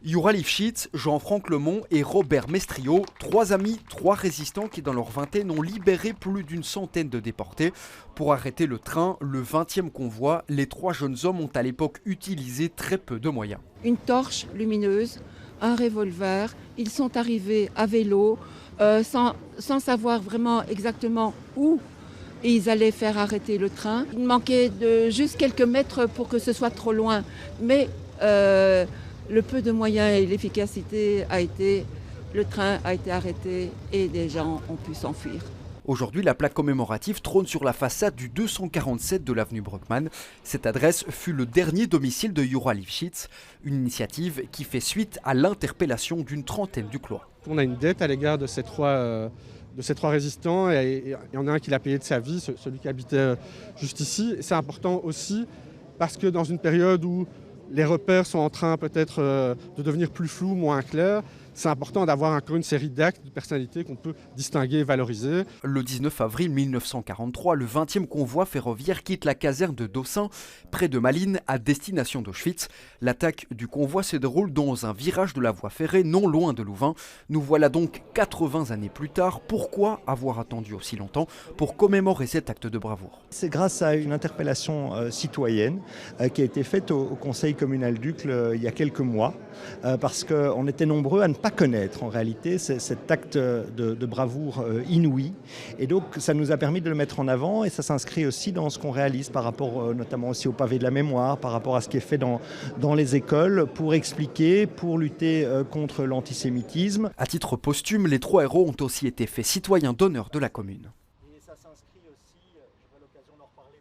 Youra Lifshitz, Jean-Franck Lemont et Robert Mestrio, trois amis, trois résistants qui dans leur vingtaine ont libéré plus d'une centaine de déportés. Pour arrêter le train, le 20e convoi, les trois jeunes hommes ont à l'époque utilisé très peu de moyens. Une torche lumineuse, un revolver, ils sont arrivés à vélo, sans savoir vraiment exactement où ils allaient faire arrêter le train. Il manquait de juste quelques mètres pour que ce soit trop loin, mais le peu de moyens et l'efficacité le train a été arrêté et des gens ont pu s'enfuir. Aujourd'hui, la plaque commémorative trône sur la façade du 247 de l'avenue Bruckmann. Cette adresse fut le dernier domicile de Youra Lifshitz, une initiative qui fait suite à l'interpellation d'une trentaine du cloître. On a une dette à l'égard de ces trois résistants et il y en a un qui l'a payé de sa vie, celui qui habitait juste ici. C'est important aussi parce que dans une période où les repères sont en train peut-être de devenir plus flous, moins clairs, c'est important d'avoir encore une série d'actes, de personnalités qu'on peut distinguer et valoriser. Le 19 avril 1943, le 20e convoi ferroviaire quitte la caserne de Dossin, près de Malines, à destination d'Auschwitz. L'attaque du convoi se déroule dans un virage de la voie ferrée, non loin de Louvain. Nous voilà donc 80 années plus tard. Pourquoi avoir attendu aussi longtemps pour commémorer cet acte de bravoure? C'est grâce à une interpellation citoyenne qui a été faite au Conseil communal d'Uccle il y a quelques mois, parce qu'on était nombreux à ne pas connaître en réalité cet acte de bravoure inouï. Et donc ça nous a permis de le mettre en avant et ça s'inscrit aussi dans ce qu'on réalise par rapport notamment aussi au pavé de la mémoire, par rapport à ce qui est fait dans les écoles pour expliquer, pour lutter contre l'antisémitisme. À titre posthume, les trois héros ont aussi été faits citoyens d'honneur de la commune.